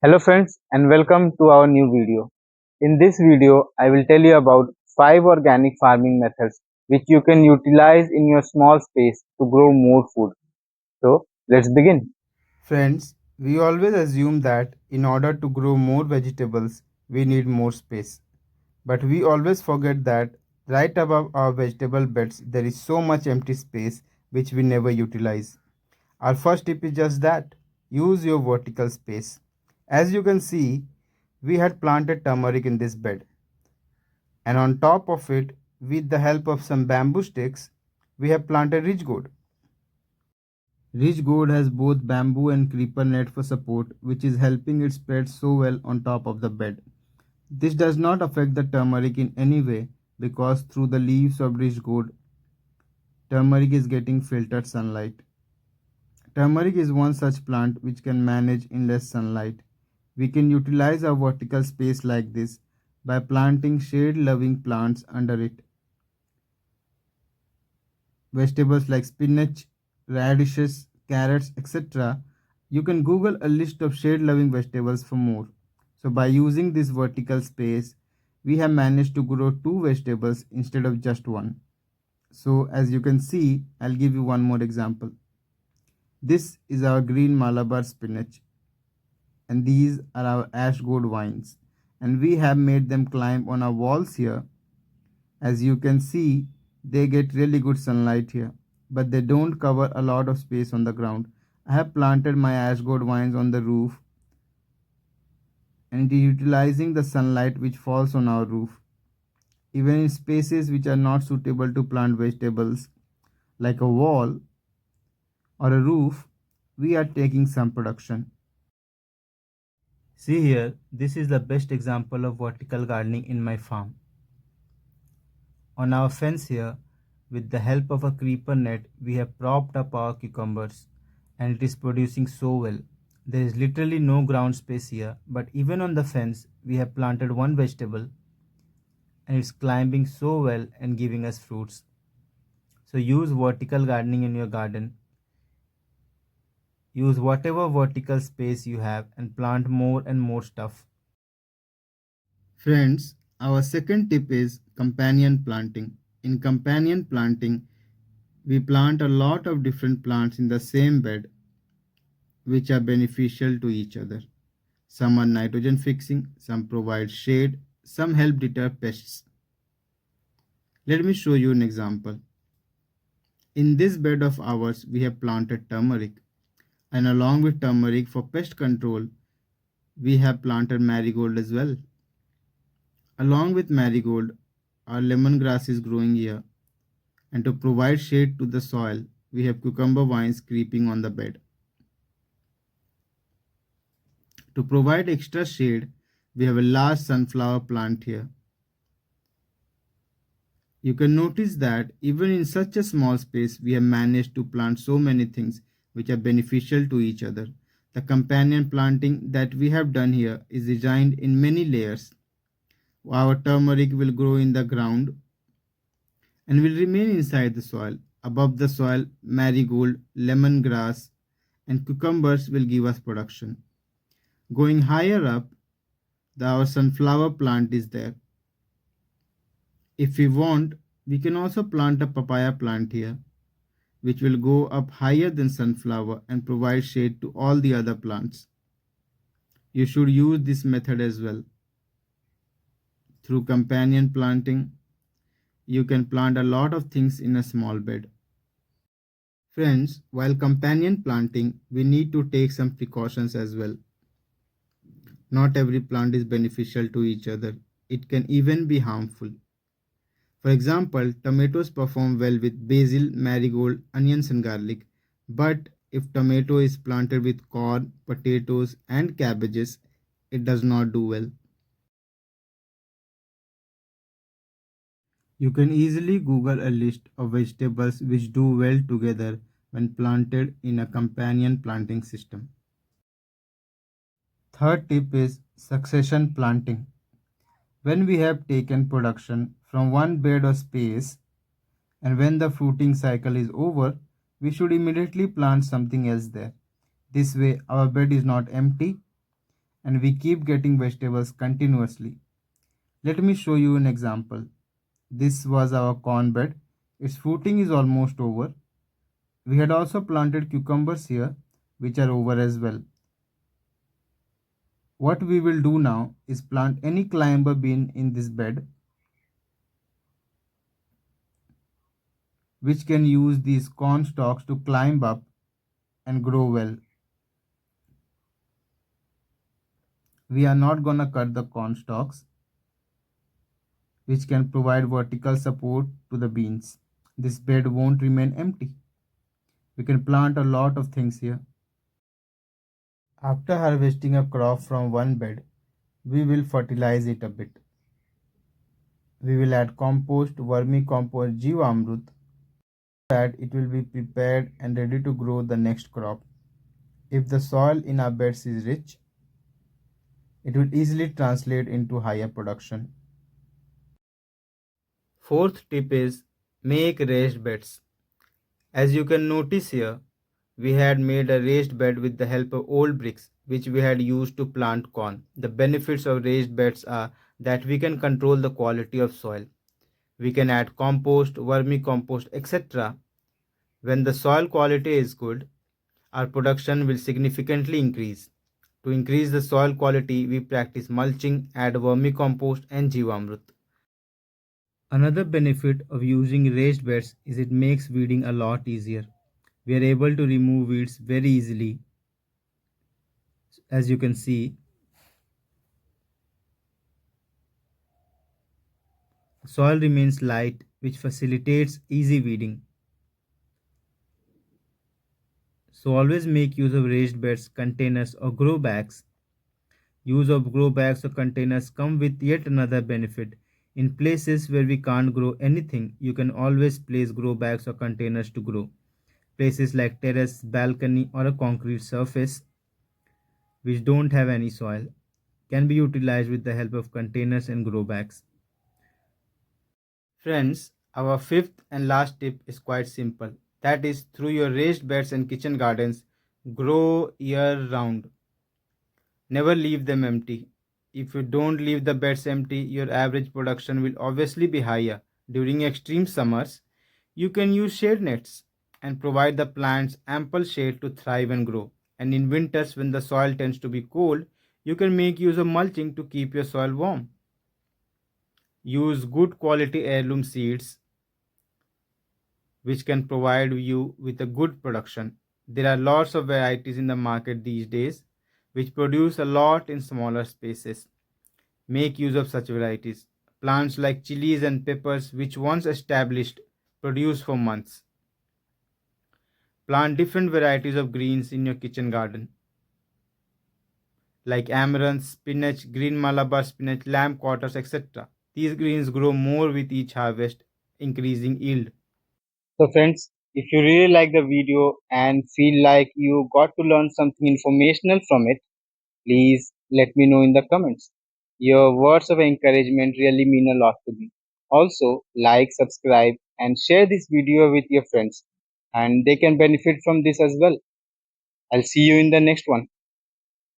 Hello friends and welcome to our new video. In this video, I will tell you about 5 organic farming methods which you can utilize in your small space to grow more food. So, let's begin. Friends, we always assume that in order to grow more vegetables, we need more space. But we always forget that right above our vegetable beds, there is so much empty space which we never utilize. Our first tip is just that use your vertical space. As you can see, we had planted turmeric in this bed, and on top of it, with the help of some bamboo sticks, we have planted ridge gourd. Rich gourd has both bamboo and creeper net for support, which is helping it spread so well on top of the bed. This does not affect the turmeric in any way because through the leaves of rich gourd, turmeric is getting filtered sunlight. Turmeric is one such plant which can manage in less sunlight. We can utilize our vertical space like this by planting shade loving plants under it. Vegetables like spinach, radishes, carrots, etc. You can Google a list of shade loving vegetables for more. So, by using this vertical space, we have managed to grow two vegetables instead of just one. So, as you can see, I'll give you one more example. This is our green Malabar spinach, and these are our ash gourd vines. And we have made them climb on our walls here. As you can see, they get really good sunlight here, but they don't cover a lot of space on the ground. I have planted my ash gourd vines on the roof and utilizing the sunlight which falls on our roof. Even in spaces which are not suitable to plant vegetables, like a wall or a roof, we are taking some production. See here, this is the best example of vertical gardening in my farm. On our fence here, with the help of a creeper net, we have propped up our cucumbers and it is producing so well. There is literally no ground space here, but even on the fence, we have planted one vegetable and it's climbing so well and giving us fruits. So use vertical gardening in your garden. Use whatever vertical space you have and plant more and more stuff. Friends, our second tip is companion planting. In companion planting, we plant a lot of different plants in the same bed which are beneficial to each other. Some are nitrogen fixing, some provide shade, some help deter pests. Let me show you an example. In this bed of ours, we have planted turmeric, and along with turmeric for pest control, we have planted marigold as well. Along with marigold, our lemongrass is growing here, and to provide shade to the soil, we have cucumber vines creeping on the bed. To provide extra shade, we have a large sunflower plant here. You can notice that even in such a small space, we have managed to plant so many things which are beneficial to each other. The companion planting that we have done here is designed in many layers. Our turmeric will grow in the ground and will remain inside the soil. Above the soil, marigold, lemongrass, and cucumbers will give us production. Going higher up, our sunflower plant is there. If we want, we can also plant a papaya plant here, which will go up higher than sunflower and provide shade to all the other plants. You should use this method as well. Through companion planting, you can plant a lot of things in a small bed. Friends, while companion planting, we need to take some precautions as well. Not every plant is beneficial to each other. It can even be harmful. For example, tomatoes perform well with basil, marigold, onions, and garlic. But if tomato is planted with corn, potatoes, and cabbages, it does not do well. You can easily Google a list of vegetables which do well together when planted in a companion planting system. Third tip is succession planting. When we have taken production from one bed or space, and when the fruiting cycle is over, we should immediately plant something else there. This way, our bed is not empty and we keep getting vegetables continuously. Let me show you an example. This was our corn bed. Its fruiting is almost over. We had also planted cucumbers here, which are over as well. What we will do now is plant any climber bean in this bed, which can use these corn stalks to climb up and grow well. We are not gonna cut the corn stalks, which can provide vertical support to the beans. This bed won't remain empty. We can plant a lot of things here. After harvesting a crop from one bed, we will fertilize it a bit. We will add compost, vermicompost, Jivamrut, that it will be prepared and ready to grow the next crop. If the soil in our beds is rich, it will easily translate into higher production. Fourth tip is make raised beds. As you can notice here, we had made a raised bed with the help of old bricks which we had used to plant corn. The benefits of raised beds are that we can control the quality of soil. We can add compost, vermicompost, etc. When the soil quality is good, our production will significantly increase. To increase the soil quality, we practice mulching, add vermicompost and Jivamrut. Another benefit of using raised beds is it makes weeding a lot easier. We are able to remove weeds very easily. As you can see, soil remains light, which facilitates easy weeding. So always make use of raised beds, containers or grow bags. Use of grow bags or containers come with yet another benefit. In places where we can't grow anything, you can always place grow bags or containers to grow. Places like terrace, balcony or a concrete surface which don't have any soil can be utilized with the help of containers and grow bags. Friends, our fifth and last tip is quite simple. That is, through your raised beds and kitchen gardens, grow year round. Never leave them empty. If you don't leave the beds empty, your average production will obviously be higher. During extreme summers, you can use shade nets and provide the plants ample shade to thrive and grow. And in winters, when the soil tends to be cold, you can make use of mulching to keep your soil warm. Use good quality heirloom seeds which can provide you with a good production. There are lots of varieties in the market these days which produce a lot in smaller spaces. Make use of such varieties. Plants like chilies and peppers, which once established, produce for months. Plant different varieties of greens in your kitchen garden, like amaranth, spinach, green Malabar spinach, lamb quarters, etc. These greens grow more with each harvest, increasing yield. So friends, if you really like the video and feel like you got to learn something informational from it, please let me know in the comments. Your words of encouragement really mean a lot to me. Also, like, subscribe, and share this video with your friends, and they can benefit from this as well. I'll see you in the next one.